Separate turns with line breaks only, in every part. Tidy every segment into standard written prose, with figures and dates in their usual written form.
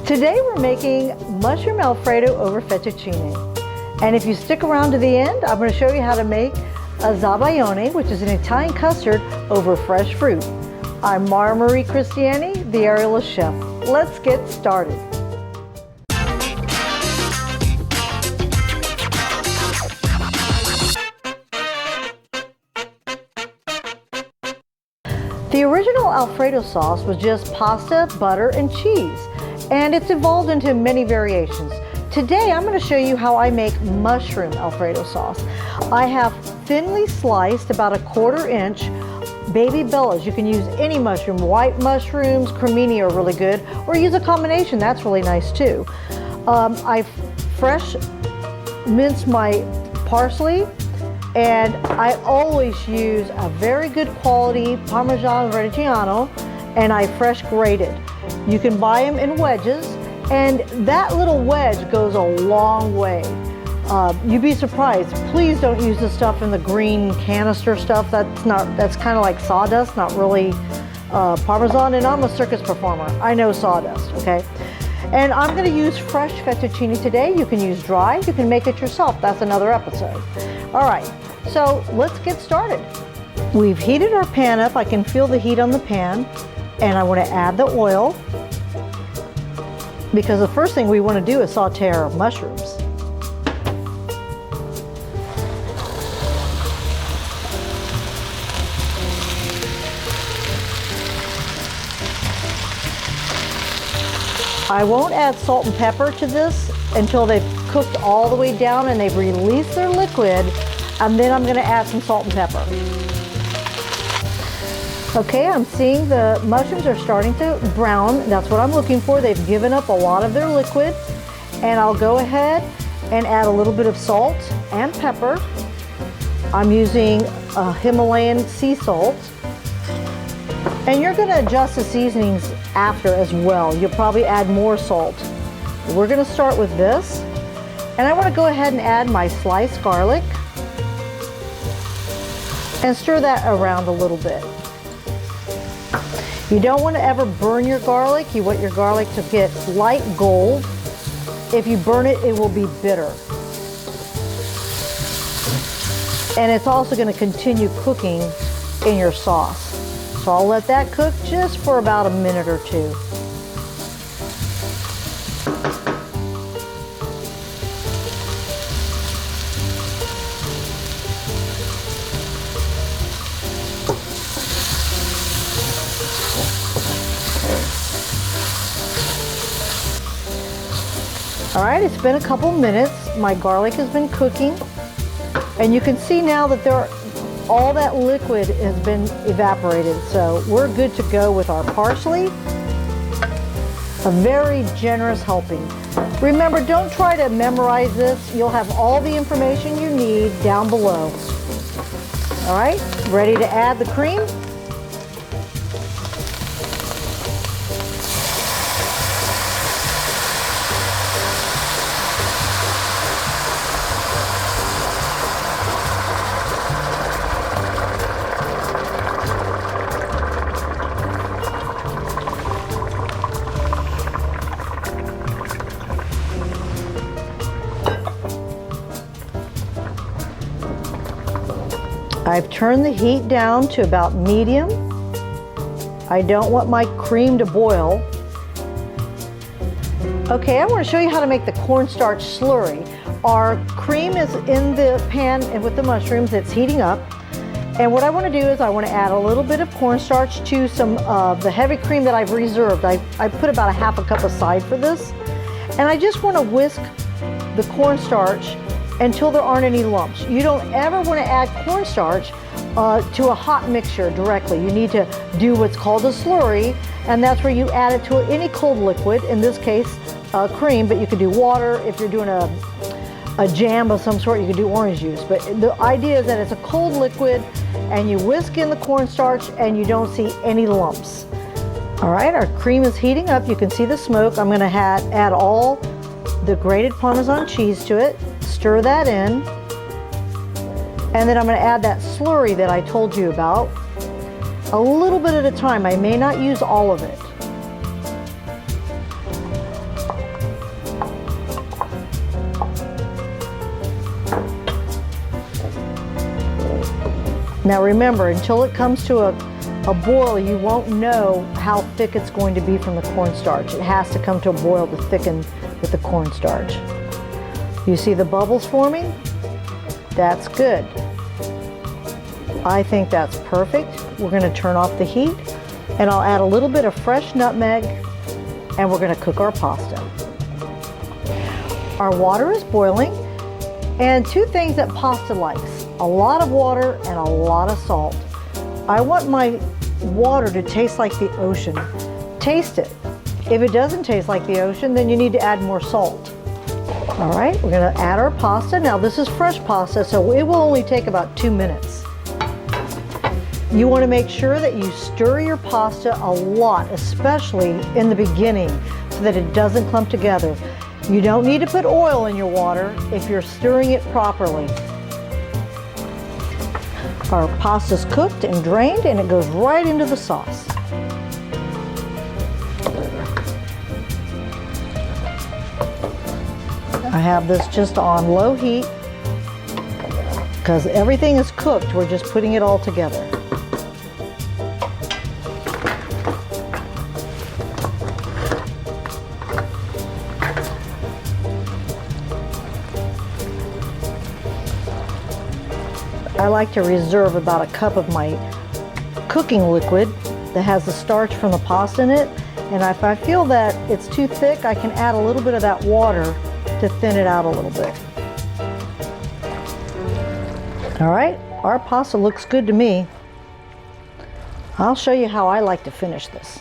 Today we're making Mushroom Alfredo over Fettuccine. And if you stick around to the end, I'm going to show you how to make a Zabaglione, which is an Italian custard over fresh fruit. I'm Mara Marie Cristiani, the Aerialist Chef. Let's get started. The original Alfredo sauce was just pasta, butter, and cheese, and it's evolved into many variations. Today I'm going to show you how I make mushroom Alfredo sauce. I have thinly sliced, about a 1/4 inch, baby bellas. You can use any mushroom. White mushrooms, cremini are really good, or use a combination, that's really nice too. I fresh minced my parsley, and I always use a very good quality Parmesan Reggiano, and I fresh grated. You can buy them in wedges, and that little wedge goes a long way. You'd be surprised. Please don't use the stuff in the green canister stuff. That's kind of like sawdust, not really Parmesan, and I'm a circus performer. I know sawdust, okay? And I'm gonna use fresh fettuccine today. You can use dry, you can make it yourself. That's another episode. All right, so let's get started. We've heated our pan up. I can feel the heat on the pan, and I wanna add the oil, because the first thing we wanna do is saute our mushrooms. I won't add salt and pepper to this until they've cooked all the way down and they've released their liquid, and then I'm going to add some salt and pepper. Okay, I'm seeing the mushrooms are starting to brown. That's what I'm looking for. They've given up a lot of their liquid, and I'll go ahead and add a little bit of salt and pepper. I'm using a Himalayan sea salt. And you're going to adjust the seasonings after as well. You'll probably add more salt. We're going to start with this. And I want to go ahead and add my sliced garlic and stir that around a little bit. You don't want to ever burn your garlic. You want your garlic to get light gold. If you burn it, it will be bitter. And it's also going to continue cooking in your sauce. So I'll let that cook just for about a minute or two. All right, it's been a couple minutes. My garlic has been cooking, and you can see now that all that liquid has been evaporated, so we're good to go with our parsley. A very generous helping. Remember, don't try to memorize this. You'll have all the information you need down below. All right, ready to add the cream? I've turned the heat down to about medium. I don't want my cream to boil. Okay, I want to show you how to make the cornstarch slurry. Our cream is in the pan and with the mushrooms, it's heating up. And what I want to do is I want to add a little bit of cornstarch to some of the heavy cream that I've reserved. I put about a 1/2 cup aside for this. And I just want to whisk the cornstarch until there aren't any lumps. You don't ever want to add cornstarch to a hot mixture directly. You need to do what's called a slurry, and that's where you add it to any cold liquid, in this case cream, but you could do water. If you're doing a jam of some sort, you could do orange juice. But the idea is that it's a cold liquid, and you whisk in the cornstarch and you don't see any lumps. All right, our cream is heating up. You can see the smoke. I'm going to add all the grated Parmesan cheese to it. Stir that in, and then I'm going to add that slurry that I told you about. A little bit at a time. I may not use all of it. Now remember, until it comes to a boil, you won't know how thick it's going to be from the cornstarch. It has to come to a boil to thicken with the cornstarch. You see the bubbles forming? That's good. I think that's perfect. We're going to turn off the heat, and I'll add a little bit of fresh nutmeg, and we're going to cook our pasta. Our water is boiling, and two things that pasta likes: a lot of water and a lot of salt. I want my water to taste like the ocean. Taste it. If it doesn't taste like the ocean, then you need to add more salt. All right, we're going to add our pasta. Now this is fresh pasta, so it will only take about 2 minutes. You want to make sure that you stir your pasta a lot, especially in the beginning, so that it doesn't clump together. You don't need to put oil in your water if you're stirring it properly. Our pasta's cooked and drained, and it goes right into the sauce. I have this just on low heat because everything is cooked. We're just putting it all together. I like to reserve about a cup of my cooking liquid that has the starch from the pasta in it, and if I feel that it's too thick, I can add a little bit of that water to thin it out a little bit. All right, our pasta looks good to me. I'll show you how I like to finish this.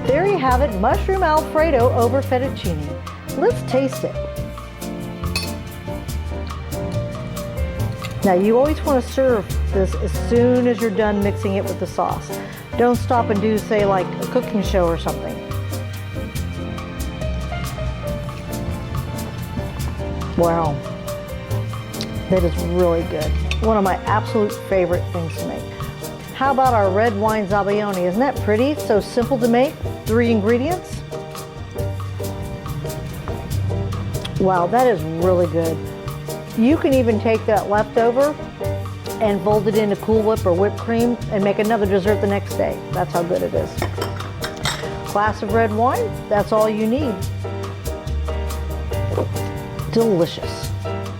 There you have it, Mushroom Alfredo over fettuccine. Let's taste it. Now you always want to serve this as soon as you're done mixing it with the sauce. Don't stop and do, say, like a cooking show or something. Wow, that is really good. One of my absolute favorite things to make. How about our red wine Zabaglione? Isn't that pretty? So simple to make, 3 ingredients. Wow, that is really good. You can even take that leftover and fold it into Cool Whip or whipped cream and make another dessert the next day. That's how good it is. Glass of red wine, that's all you need. Delicious.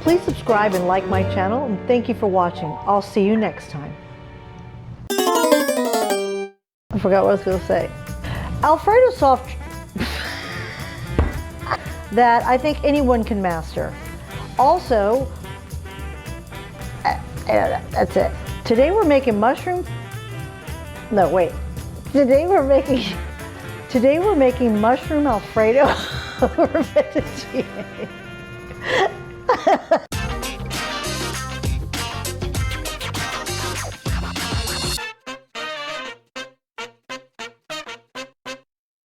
Please subscribe and like my channel, and thank you for watching. I'll see you next time. I forgot what I was going to say. Alfredo sauce that I think anyone can master. Also, that's it. Today we're making mushroom. No, wait. Today we're making mushroom Alfredo over fettuccine.